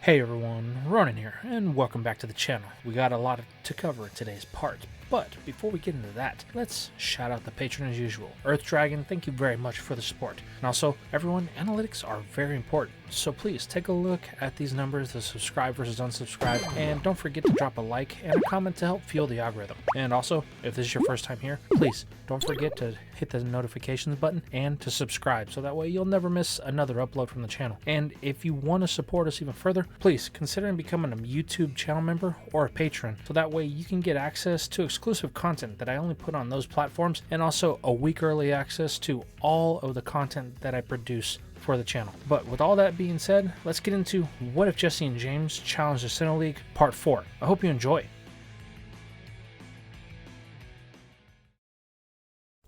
Hey everyone, Ronan here, and welcome back to the channel. We got a lot to cover in today's part, but before we get into that, let's shout out the patron as usual. Earth Dragon, thank you very much for the support. And also, everyone, analytics are very important, so please take a look at these numbers, the subscribe versus unsubscribe, and don't forget to drop a like and a comment to help fuel the algorithm. And also, if this is your first time here, please don't forget to hit the notifications button and to subscribe, so that way you'll never miss another upload from the channel. And if you want to support us even further, please consider becoming a YouTube channel member or a patron, so that way you can get access to exclusive content that I only put on those platforms, and also a week early access to all of the content that I produce for the channel. But with all that being said, let's get into What If Jessi and James Challenge the Sinnoh League Part 4. I hope you enjoy.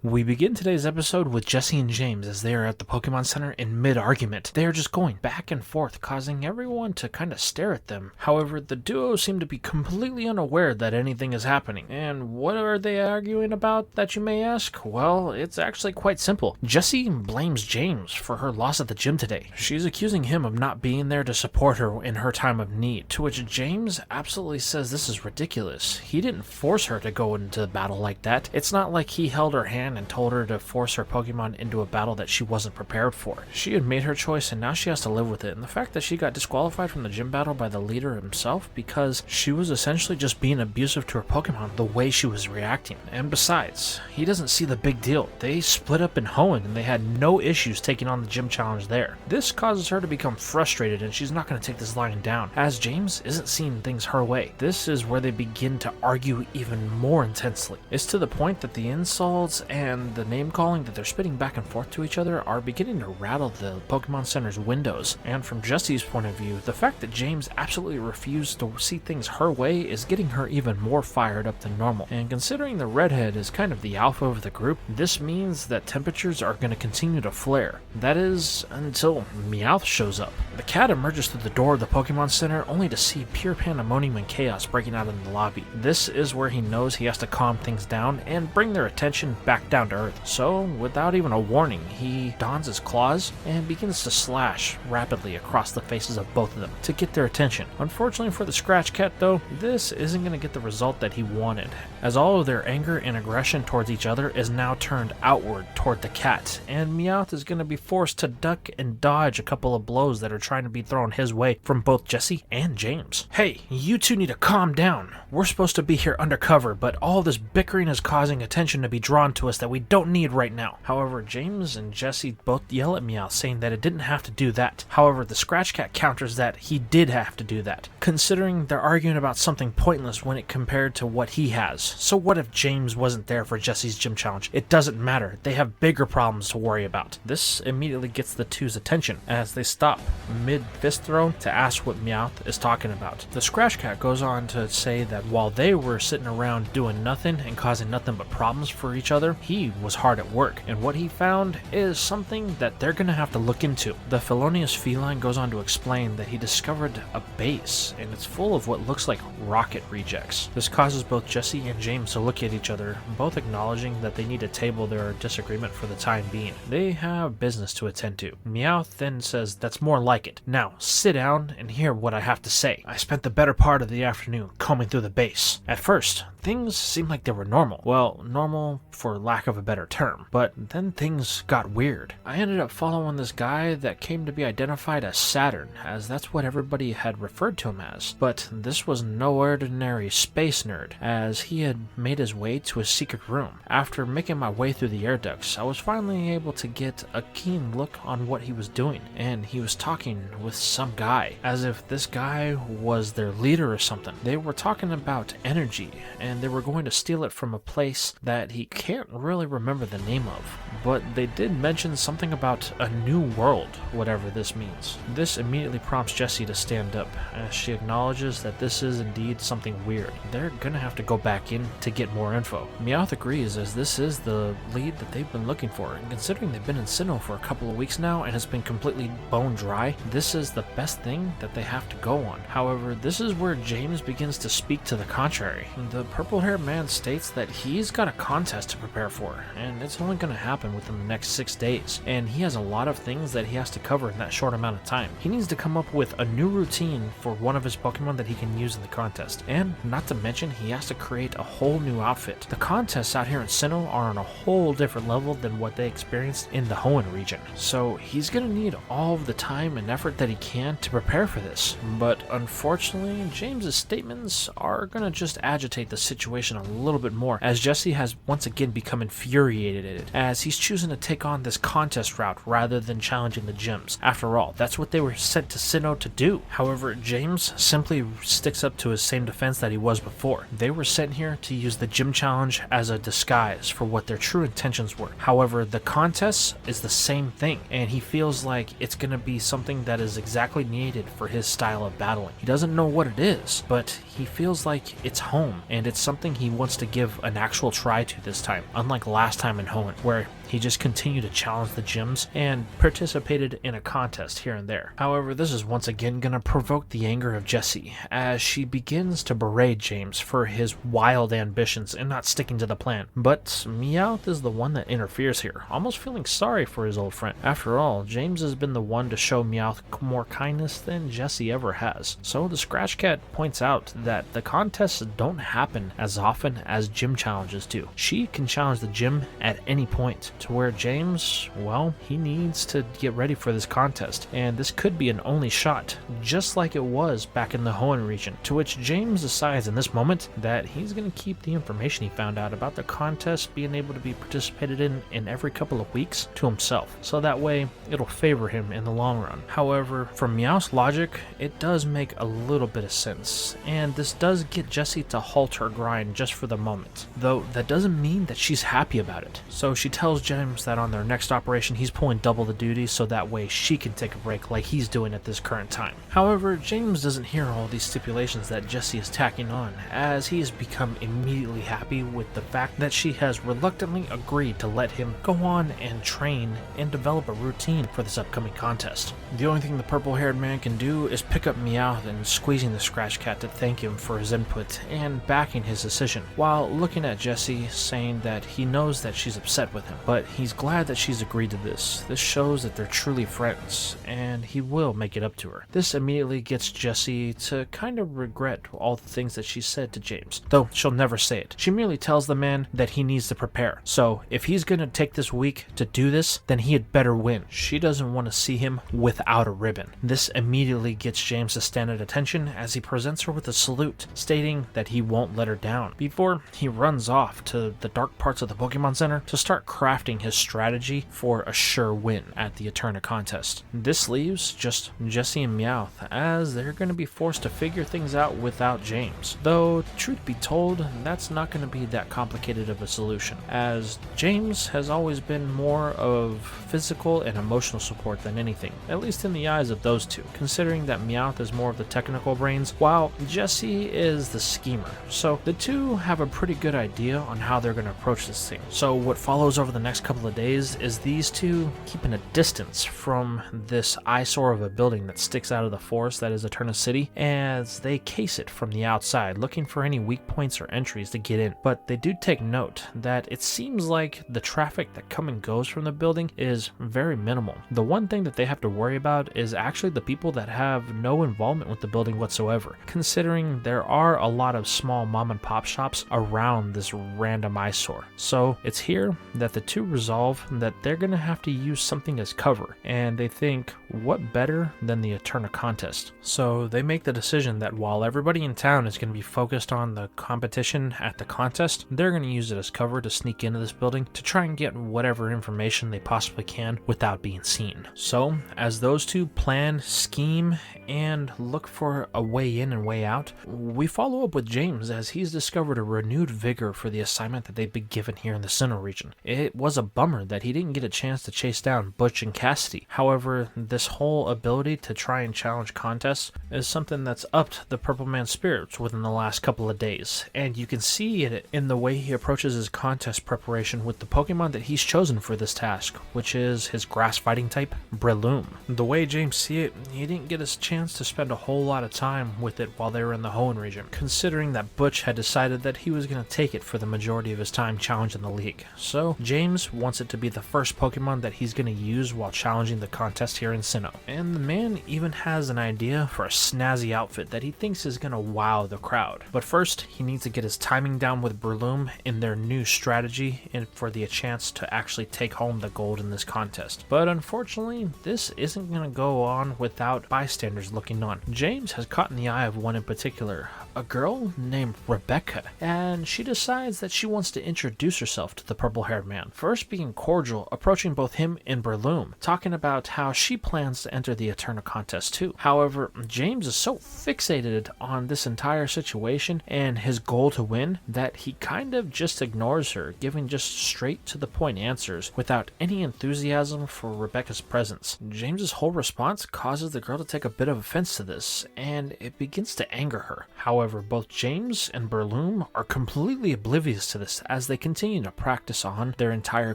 We begin today's episode with Jessi and James as they are at the Pokemon Center in mid-argument. They are just going back and forth, causing everyone to kind of stare at them. However, the duo seem to be completely unaware that anything is happening. And what are they arguing about, that you may ask? Well, it's actually quite simple. Jessi blames James for her loss at the gym today. She's accusing him of not being there to support her in her time of need, to which James absolutely says this is ridiculous. He didn't force her to go into the battle like that. It's not like he held her hand and told her to force her Pokemon into a battle that she wasn't prepared for. She had made her choice and now she has to live with it. And the fact that she got disqualified from the gym battle by the leader himself because she was essentially just being abusive to her Pokemon the way she was reacting. And besides, he doesn't see the big deal. They split up in Hoenn and they had no issues taking on the gym challenge there. This causes her to become frustrated and she's not going to take this lying down, as James isn't seeing things her way. This is where they begin to argue even more intensely. It's to the point that the insults and the name calling that they're spitting back and forth to each other are beginning to rattle the Pokemon Center's windows. And from Jessi's point of view, the fact that James absolutely refused to see things her way is getting her even more fired up than normal. And considering the redhead is kind of the alpha of the group, this means that temperatures are going to continue to flare. That is, until Meowth shows up. The cat emerges through the door of the Pokemon Center only to see pure pandemonium and chaos breaking out in the lobby. This is where he knows he has to calm things down and bring their attention back down to earth. So, without even a warning, he dons his claws and begins to slash rapidly across the faces of both of them to get their attention. Unfortunately for the Scratch Cat though, this isn't going to get the result that he wanted, as all of their anger and aggression towards each other is now turned outward toward the cat, and Meowth is going to be forced to duck and dodge a couple of blows that are trying to be thrown his way from both Jessi and James. Hey, you two need to calm down. We're supposed to be here undercover, but all this bickering is causing attention to be drawn to us that we don't need right now. However, James and Jessi both yell at Meowth, saying that it didn't have to do that. However, the Scratch Cat counters that he did have to do that, considering they're arguing about something pointless when it compared to what he has. So what if James wasn't there for Jessi's gym challenge? It doesn't matter. They have bigger problems to worry about. This immediately gets the two's attention as they stop mid-fist throw to ask what Meowth is talking about. The Scratch Cat goes on to say that while they were sitting around doing nothing and causing nothing but problems for each other, he was hard at work, and what he found is something that they're gonna have to look into. The felonious feline goes on to explain that he discovered a base, and it's full of what looks like rocket rejects. This causes both Jessi and James to look at each other, both acknowledging that they need to table their disagreement for the time being. They have business to attend to. Meowth then says, "That's more like it. Now, sit down and hear what I have to say. I spent the better part of the afternoon combing through the base. At first, things seemed like they were normal. Well, normal for lack of a better term. But then things got weird. I ended up following this guy that came to be identified as Saturn, as that's what everybody had referred to him as. But this was no ordinary space nerd, as he had made his way to a secret room. After making my way through the air ducts, I was finally able to get a keen look on what he was doing, and he was talking with some guy, as if this guy was their leader or something. They were talking about energy, and they were going to steal it from a place that he can't really remember the name of. But they did mention something about a new world, whatever this means. This immediately prompts Jessi to stand up, as she acknowledges that this is indeed something weird. They're gonna have to go back in to get more info. Meowth agrees, as this is the lead that they've been looking for, and considering they've been in Sinnoh for a couple of weeks now and has been completely bone dry, this is the best thing that they have to go on. However, this is where James begins to speak to the contrary. The purple-haired man states that he's got a contest to prepare for, and it's only going to happen within the next 6 days, and he has a lot of things that he has to cover in that short amount of time. He needs to come up with a new routine for one of his Pokemon that he can use in the contest, and not to mention he has to create a whole new outfit. The contests out here in Sinnoh are on a whole different level than what they experienced in the Hoenn region, so he's going to need all of the time and effort that he can to prepare for this. But unfortunately, James's statements are going to just agitate the situation a little bit more, as Jessi has once again become infuriated at it, as he's choosing to take on this contest route rather than challenging the gyms. After all, that's what they were sent to Sinnoh to do. However, James simply sticks up to his same defense that he was before. They were sent here to use the gym challenge as a disguise for what their true intentions were. However, the contest is the same thing, and he feels like it's going to be something that is exactly needed for his style of battling. He doesn't know what it is, but he feels like it's home, and it's something he wants to give an actual try to this time, unlike last time in Hoenn, where he just continued to challenge the gyms and participated in a contest here and there. However, this is once again going to provoke the anger of Jessi, as she begins to berate James for his wild ambitions and not sticking to the plan. But Meowth is the one that interferes here, almost feeling sorry for his old friend. After all, James has been the one to show Meowth more kindness than Jessi ever has. So the Scratch Cat points out that the contests don't happen as often as gym challenges do. She can challenge the gym at any point, to where James, well, he needs to get ready for this contest, and this could be an only shot, just like it was back in the Hoenn region, to which James decides in this moment that he's going to keep the information he found out about the contest being able to be participated in every couple of weeks to himself, so that way it'll favor him in the long run. However, from Meowth's logic, it does make a little bit of sense, and this does get Jessi to halt her grind just for the moment, though that doesn't mean that she's happy about it. So she tells James that on their next operation he's pulling double the duties, so that way she can take a break like he's doing at this current time. However, James doesn't hear all these stipulations that Jessi is tacking on, as he has become immediately happy with the fact that she has reluctantly agreed to let him go on and train and develop a routine for this upcoming contest. The only thing the purple-haired man can do is pick up Meowth and squeezing the Scratch Cat to thank him for his input and backing his decision, while looking at Jessi, saying that he knows that she's upset with him, but he's glad that she's agreed to this. This shows that they're truly friends, and he will make it up to her. This immediately gets Jessi to kind of regret all the things that she said to James, though she'll never say it. She merely tells the man that he needs to prepare, so if he's going to take this week to do this, then he had better win. She doesn't want to see him without a ribbon. This immediately gets James to stand at attention as he presents her with a salute, stating that he won't let her down, before he runs off to the dark parts of the Pokemon Center to start crafting his strategy for a sure win at the Eterna contest. This leaves just Jessi and Meowth, as they're going to be forced to figure things out without James. Though, truth be told, that's not going to be that complicated of a solution, as James has always been more of physical and emotional support than anything, at least in the eyes of those two, considering that Meowth is more of the technical brains, while Jessi is the schemer. So the two have a pretty good idea on how they're going to approach this thing. So what follows over the next couple of days is these two keeping a distance from this eyesore of a building that sticks out of the forest that is Eterna City, as they case it from the outside, looking for any weak points or entries to get in. But they do take note that it seems like the traffic that come and goes from the building is very minimal. The one thing that they have to worry about is actually the people that have no involvement with the building whatsoever, considering there are a lot of small mom and pop shops around this random eyesore. So it's here that the two resolve that they're going to have to use something as cover, and they think, what better than the Eterna contest? So they make the decision that while everybody in town is going to be focused on the competition at the contest, they're going to use it as cover to sneak into this building to try and get whatever information they possibly can without being seen. So as those two plan, scheme, and look for a way in and way out, we follow up with James as he's discovered a renewed vigor for the assignment that they've been given here in the Sinnoh region. It wasn't was a bummer that he didn't get a chance to chase down Butch and Cassidy. However, this whole ability to try and challenge contests is something that's upped the Purple Man's spirits within the last couple of days, and you can see it in the way he approaches his contest preparation with the Pokemon that he's chosen for this task, which is his grass fighting type, Breloom. The way James see it, he didn't get a chance to spend a whole lot of time with it while they were in the Hoenn region, considering that Butch had decided that he was going to take it for the majority of his time challenging the league. So James wants it to be the first Pokemon that he's going to use while challenging the contest here in Sinnoh. And the man even has an idea for a snazzy outfit that he thinks is going to wow the crowd. But first, he needs to get his timing down with Breloom in their new strategy and for the chance to actually take home the gold in this contest. But unfortunately, this isn't going to go on without bystanders looking on. James has caught in the eye of one in particular, a girl named Rebecca, and she decides that she wants to introduce herself to the purple-haired man. First being cordial, approaching both him and Breloom, talking about how she plans to enter the Eterna contest too. However, James is so fixated on this entire situation and his goal to win that he kind of just ignores her, giving just straight to the point answers without any enthusiasm for Rebecca's presence. James's whole response causes the girl to take a bit of offense to this, and it begins to anger her. However, both James and Breloom are completely oblivious to this as they continue to practice on their entire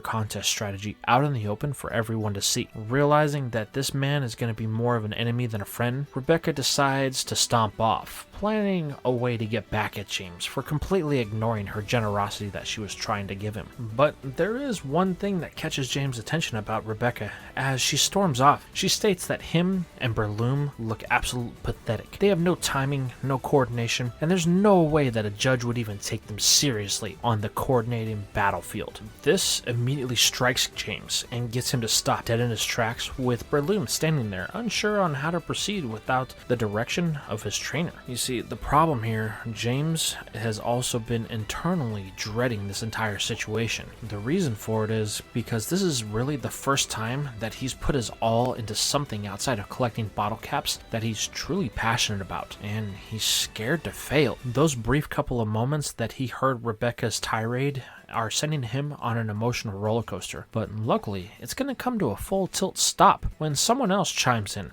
contest strategy out in the open for everyone to see. Realizing that this man is going to be more of an enemy than a friend, Rebecca decides to stomp off, planning a way to get back at James for completely ignoring her generosity that she was trying to give him. But there is one thing that catches James' attention about Rebecca as she storms off. She states that him and Breloom look absolutely pathetic. They have no timing, no coordination, and there's no way that a judge would even take them seriously on the coordinating battlefield. This immediately strikes James and gets him to stop dead in his tracks, with Breloom standing there unsure on how to proceed without the direction of his trainer. You see, the problem here, James has also been internally dreading this entire situation. The reason for it is because this is really the first time that he's put his all into something outside of collecting bottle caps that he's truly passionate about, and he's scared to fail. Those brief couple of moments that he heard Rebecca's tirade are sending him on an emotional roller coaster, but luckily it's going to come to a full tilt stop when someone else chimes in.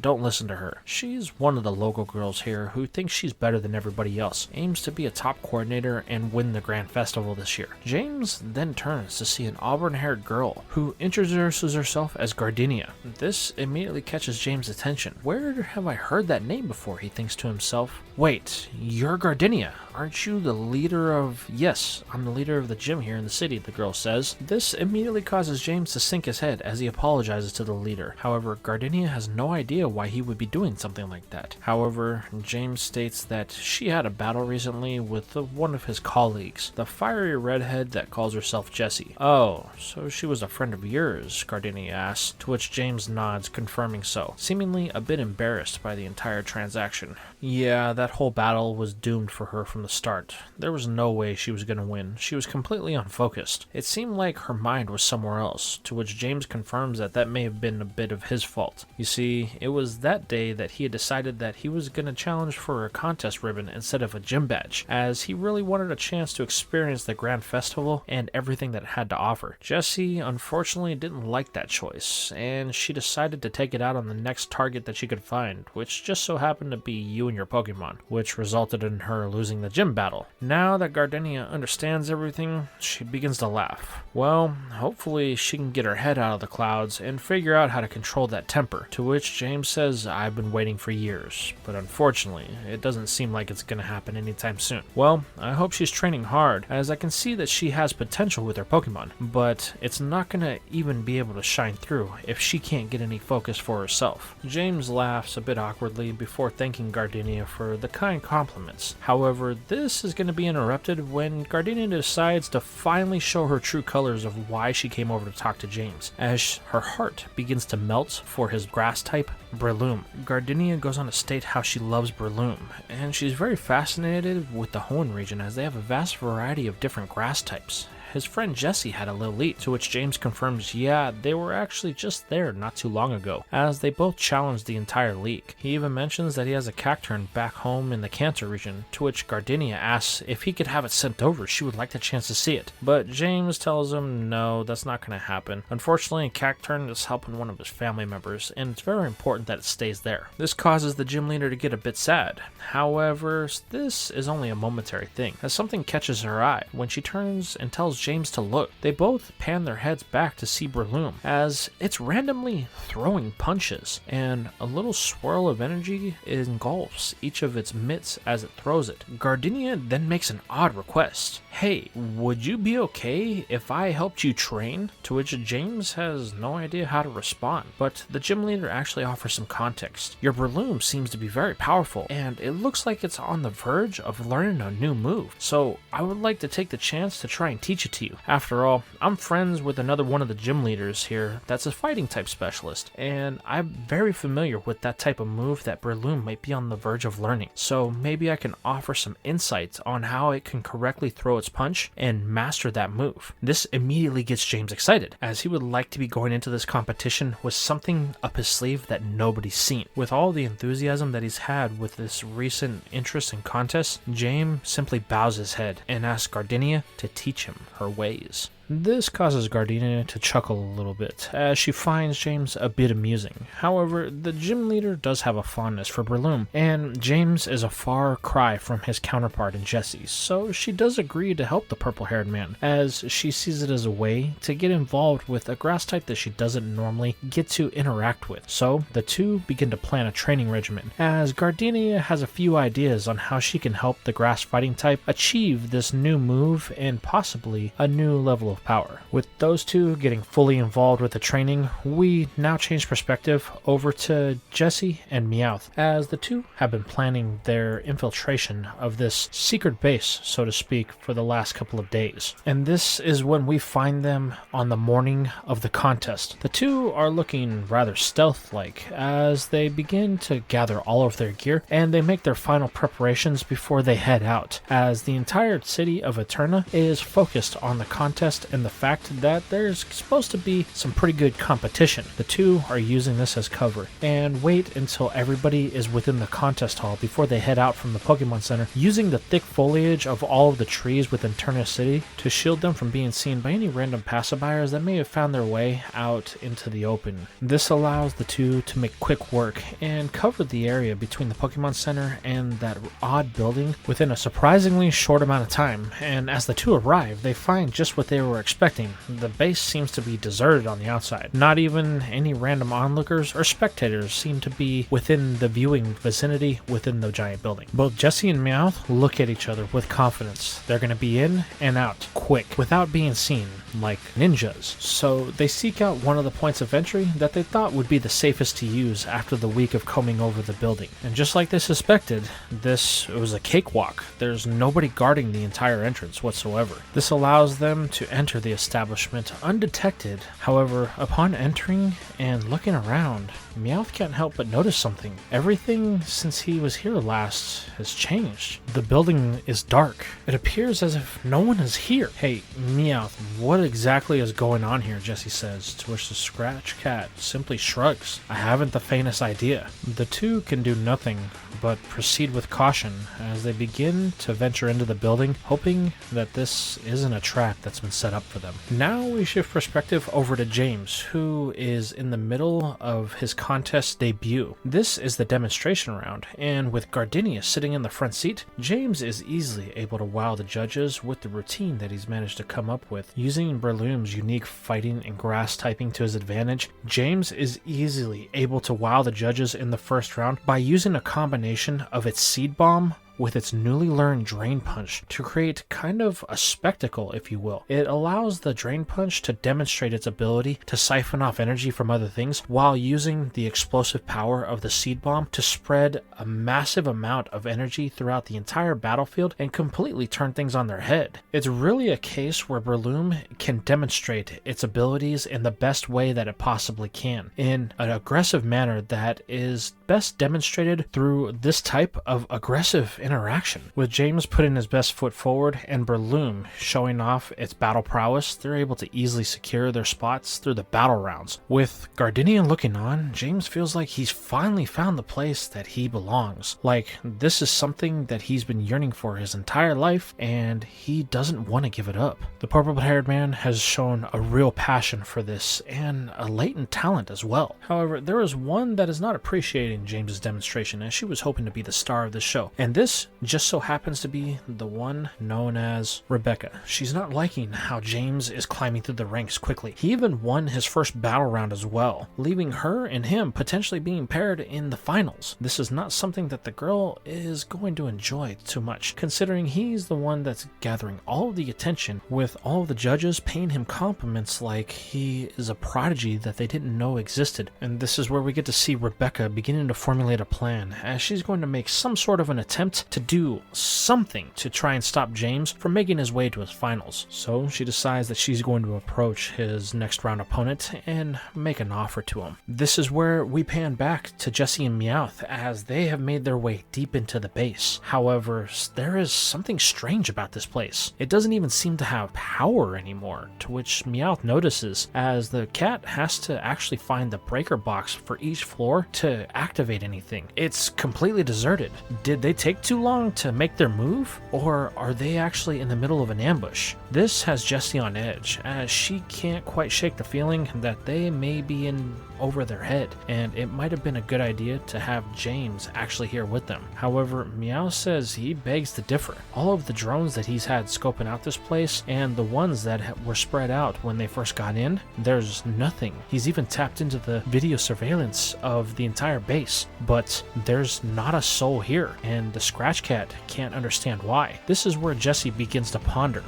Don't listen to her. She's one of the local girls here who thinks she's better than everybody else, aims to be a top coordinator and win the Grand Festival this year. James then turns to see an auburn-haired girl who introduces herself as Gardenia. This immediately catches James' attention. Where have I heard that name before, he thinks to himself. Wait, you're Gardenia. Aren't you the leader of... Yes, I'm the leader of the gym here in the city, the girl says. This immediately causes James to sink his head as he apologizes to the leader. However, Gardenia has no idea why he would be doing something like that. However, James states that she had a battle recently with one of his colleagues, the fiery redhead that calls herself Jessi. Oh, so she was a friend of yours, Gardenia asks, to which James nods, confirming so, seemingly a bit embarrassed by the entire transaction. Yeah, that whole battle was doomed for her from the start. There was no way she was going to win. She was completely unfocused. It seemed like her mind was somewhere else, to which James confirms that that may have been a bit of his fault. You see, it was that day that he had decided that he was going to challenge for a contest ribbon instead of a gym badge, as he really wanted a chance to experience the Grand Festival and everything that it had to offer. Jessi unfortunately didn't like that choice, and she decided to take it out on the next target that she could find, which just so happened to be you and your Pokemon, which resulted in her losing the gym battle. Now that Gardenia understands everything, she begins to laugh. Well, hopefully she can get her head out of the clouds and figure out how to control that temper, to which James says, I've been waiting for years, but unfortunately, it doesn't seem like it's going to happen anytime soon. Well, I hope she's training hard, as I can see that she has potential with her Pokemon, but it's not going to even be able to shine through if she can't get any focus for herself. James laughs a bit awkwardly before thanking Gardenia for the kind compliments. However, this is going to be interrupted when Gardenia decides to finally show her true colors of why she came over to talk to James, as her heart begins to melt for his grass type, Breloom. Gardenia goes on to state how she loves Breloom, and she's very fascinated with the Hoenn region as they have a vast variety of different grass types. his friend Jessi had a little eat, to which James confirms, yeah, they were actually just there not too long ago, as they both challenged the entire league. He even mentions that he has a cacturn back home in the CANT region, to which Gardenia asks if he could have it sent over. She would like the chance to see it, but James tells him no, that's not going to happen. Unfortunately, cacturn is helping one of his family members, and it's very important that it stays there. This causes the gym leader to get a bit sad. However, this is only a momentary thing, as something catches her eye when she turns and tells James to look. They both pan their heads back to see Breloom, as it's randomly throwing punches, and a little swirl of energy engulfs each of its mitts as it throws it. Gardenia then makes an odd request. Hey, would you be okay if I helped you train? To which James has no idea how to respond, but the gym leader actually offers some context. Your Breloom seems to be very powerful, and it looks like it's on the verge of learning a new move, so I would like to take the chance to try and teach it to you. After all, I'm friends with another one of the gym leaders here that's a fighting type specialist, and I'm very familiar with that type of move that Breloom might be on the verge of learning, so maybe I can offer some insights on how it can correctly throw its punch and master that move. This immediately gets James excited, as he would like to be going into this competition with something up his sleeve that nobody's seen. With all the enthusiasm that he's had with this recent interest in contests, James simply bows his head and asks Gardenia to teach him her ways. This causes Gardenia to chuckle a little bit, as she finds James a bit amusing. However, the gym leader does have a fondness for Breloom, and James is a far cry from his counterpart in Jessi, so she does agree to help the purple-haired man, as she sees it as a way to get involved with a grass type that she doesn't normally get to interact with. So the two begin to plan a training regimen, as Gardenia has a few ideas on how she can help the grass fighting type achieve this new move and possibly a new level of power. With those two getting fully involved with the training, we now change perspective over to Jessi and Meowth, as the two have been planning their infiltration of this secret base, so to speak, for the last couple of days. And this is when we find them on the morning of the contest. The two are looking rather stealth-like as they begin to gather all of their gear, and they make their final preparations before they head out, as the entire city of Eterna is focused on the contest and the fact that there's supposed to be some pretty good competition. The two are using this as cover and wait until everybody is within the contest hall before they head out from the Pokemon Center, using the thick foliage of all of the trees within Eterna City to shield them from being seen by any random passerbyers that may have found their way out into the open. This allows the two to make quick work and cover the area between the Pokemon Center and that odd building within a surprisingly short amount of time, and as the two arrive, they find just what they were expecting. The base seems to be deserted on the outside. Not even any random onlookers or spectators seem to be within the viewing vicinity within the giant building. Both Jessi and Meowth look at each other with confidence. They're going to be in and out quick without being seen, like ninjas. So they seek out one of the points of entry that they thought would be the safest to use after the week of combing over the building. And just like they suspected, this was a cakewalk. There's nobody guarding the entire entrance whatsoever. This allows them to enter the establishment undetected. However, upon entering and looking around, Meowth can't help but notice something. Everything since he was here last has changed. The building is dark. It appears as if no one is here. Hey, Meowth, what exactly is going on here? Jessi says, to which the Scratch Cat simply shrugs. I haven't the faintest idea. The two can do nothing but proceed with caution as they begin to venture into the building, hoping that this isn't a trap that's been set up for them. Now we shift perspective over to James, who is in the middle of his contest debut. This is the demonstration round, and with Gardenia sitting in the front seat, James is easily able to wow the judges with the routine that he's managed to come up with. Using Breloom's unique fighting and grass typing to his advantage, James is easily able to wow the judges in the first round by using a combination of its Seed Bomb with its newly learned Drain Punch to create kind of a spectacle, if you will. It allows the Drain Punch to demonstrate its ability to siphon off energy from other things while using the explosive power of the Seed Bomb to spread a massive amount of energy throughout the entire battlefield and completely turn things on their head. It's really a case where Breloom can demonstrate its abilities in the best way that it possibly can, in an aggressive manner that is best demonstrated through this type of aggressive interaction. With James putting his best foot forward and Breloom showing off its battle prowess, they're able to easily secure their spots through the battle rounds. With Gardenian looking on, James feels like he's finally found the place that he belongs. Like, this is something that he's been yearning for his entire life, and he doesn't want to give it up. The purple-haired man has shown a real passion for this, and a latent talent as well. However, there is one that is not appreciating James's demonstration, as she was hoping to be the star of this show. And this just so happens to be the one known as Rebecca. She's not liking how James is climbing through the ranks quickly. He even won his first battle round as well, leaving her and him potentially being paired in the finals. This is not something that the girl is going to enjoy too much, considering he's the one that's gathering all of the attention, with all of the judges paying him compliments like he is a prodigy that they didn't know existed. And this is where we get to see Rebecca beginning to formulate a plan, as she's going to make some sort of an attempt to do something to try and stop James from making his way to his finals. So she decides that she's going to approach his next round opponent and make an offer to him. This is where we pan back to Jessi and Meowth as they have made their way deep into the base. However, there is something strange about this place. It doesn't even seem to have power anymore, to which Meowth notices, as the cat has to actually find the breaker box for each floor to activate anything. It's completely deserted. Did they take too long to make their move, or are they actually in the middle of an ambush? This has Jessi on edge, as she can't quite shake the feeling that they may be in over their head, and it might have been a good idea to have James actually here with them. However, Meow says he begs to differ. All of the drones that he's had scoping out this place, and the ones that were spread out when they first got in, there's nothing. He's even tapped into the video surveillance of the entire base, but there's not a soul here, and the Scratch Cat can't understand why. This is where Jessi begins to ponder.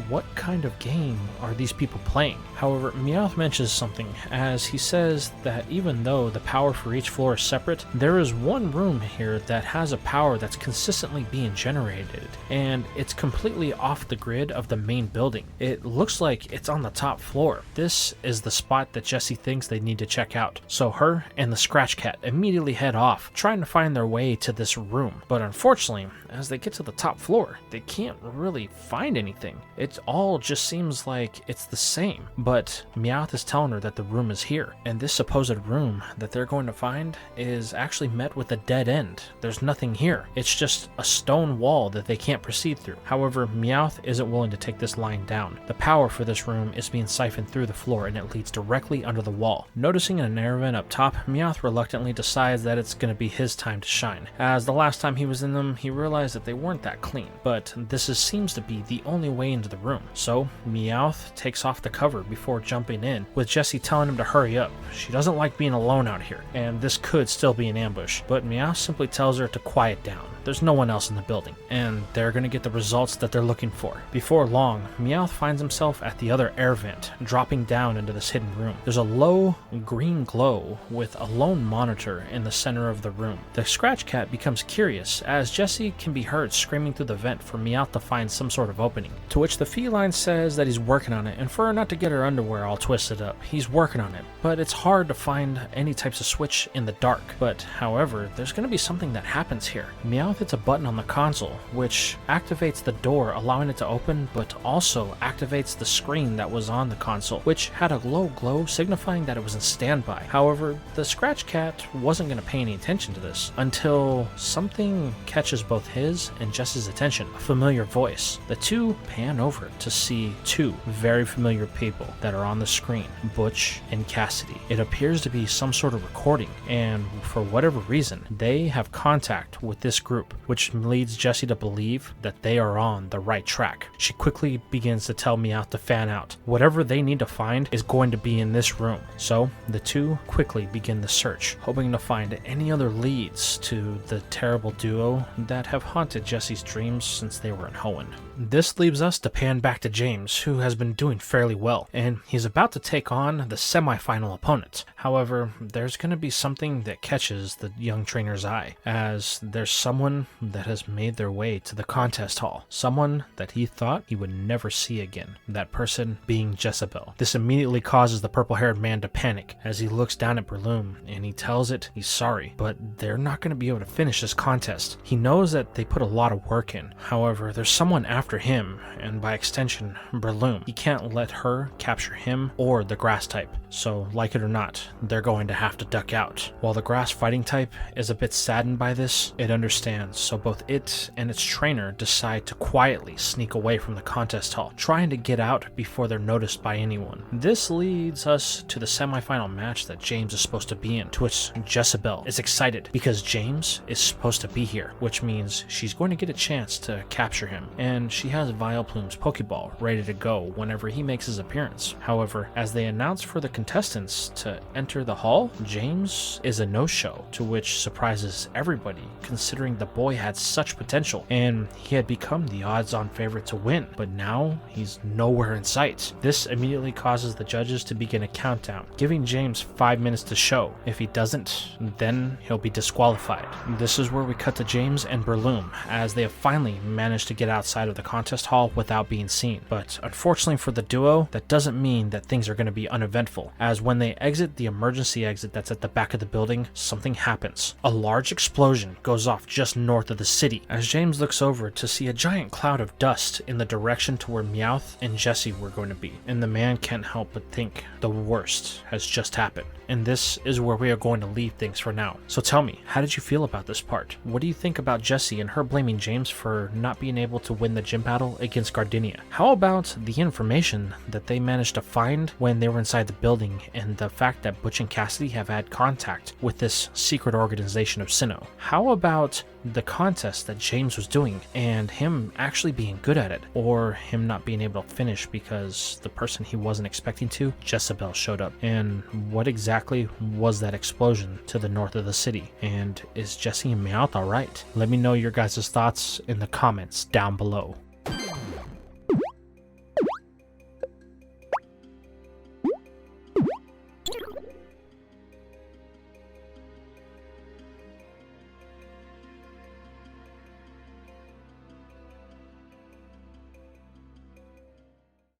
What kind of game are these people playing? However, Meowth mentions something, as he says that even though the power for each floor is separate, there is one room here that has a power that's consistently being generated, and it's completely off the grid of the main building. It looks like it's on the top floor. This is the spot that Jessi thinks they need to check out, so her and the Scratch Cat immediately head off, trying to find their way to this room. But unfortunately, as they get to the top floor, they can't really find anything. It all just seems like it's the same, but Meowth is telling her that the room is here, and this supposed room that they're going to find is actually met with a dead end. There's nothing here. It's just a stone wall that they can't proceed through. However, Meowth isn't willing to take this lying down. The power for this room is being siphoned through the floor, and it leads directly under the wall. Noticing an air vent up top, Meowth reluctantly decides that it's going to be his time to shine, as the last time he was in them, he realized that they weren't that clean, but seems to be the only way into the room. So Meowth takes off the cover before jumping in, with Jessi telling him to hurry up. She doesn't like being alone out here, and this could still be an ambush, but Meowth simply tells her to quiet down. There's no one else in the building, and they're going to get the results that they're looking for. Before long, Meowth finds himself at the other air vent, dropping down into this hidden room. There's a low green glow with a lone monitor in the center of the room. The Scratch Cat becomes curious, as Jessi can be heard screaming through the vent for Meowth to find some sort of opening, to which the feline says that he's working on it, and for her not to get her underwear all twisted up. He's working on it, but it's hard to find any types of switch in the dark. But however, there's going to be something that happens here. Meowth hits a button on the console, which activates the door, allowing it to open, but also activates the screen that was on the console, which had a low glow signifying that it was in standby. However, the Scratch Cat wasn't going to pay any attention to this until something catches both his and Jess's attention. A familiar voice. The two pan over to see two very familiar people that are on the screen, Butch and Cassidy. It appears to be some sort of recording, and for whatever reason, they have contact with this group, which leads Jessi to believe that they are on the right track. She quickly begins to tell Meowth to fan out. Whatever they need to find is going to be in this room. So the two quickly begin the search, hoping to find any other leads to the terrible duo that have haunted Jessi's dreams since they were in Hoenn. This leaves us to pan back to James, who has been doing fairly well, and he's about to take on the semi-final opponent. However, there's going to be something that catches the young trainer's eye, as there's someone someone that has made their way to the contest hall, someone that he thought he would never see again, that person being Jezebel. This immediately causes the purple-haired man to panic as he looks down at Breloom and he tells it he's sorry, but they're not going to be able to finish this contest. He knows that they put a lot of work in. However, there's someone after him, and by extension, Breloom. He can't let her capture him or the grass type, so like it or not, they're going to have to duck out. While the grass fighting type is a bit saddened by this, it understands, so both it and its trainer decide to quietly sneak away from the contest hall, trying to get out before they're noticed by anyone. This leads us to the semifinal match that James is supposed to be in, to which Jezebel is excited because James is supposed to be here, which means she's going to get a chance to capture him, and she has Vileplume's Pokeball ready to go whenever he makes his appearance. However, as they announce for the contestants to enter the hall, James is a no-show, to which surprises everybody considering the boy had such potential and he had become the odds-on favorite to win, but now he's nowhere in sight. This immediately causes the judges to begin a countdown, giving James 5 minutes to show. If he doesn't, then he'll be disqualified. This is where we cut to James and Breloom, as they have finally managed to get outside of the contest hall without being seen. But unfortunately for the duo, that doesn't mean that things are going to be uneventful, as when they exit the emergency exit that's at the back of the building, something happens. A large explosion goes off just north of the city, as James looks over to see a giant cloud of dust in the direction to where Meowth and Jessi were going to be, and the man can't help but think the worst has just happened. And this is where we are going to leave things for now. So tell me, how did you feel about this part? What do you think about Jessi and her blaming James for not being able to win the gym battle against Gardenia? How about the information that they managed to find when they were inside the building, and the fact that Butch and Cassidy have had contact with this secret organization of Sinnoh? How about the contest that James was doing and him actually being good at it, or him not being able to finish because the person he wasn't expecting to, Jezebel, showed up? And what exactly was that explosion to the north of the city? And is Jessi and Meowth alright? Let me know your guys' thoughts in the comments down below.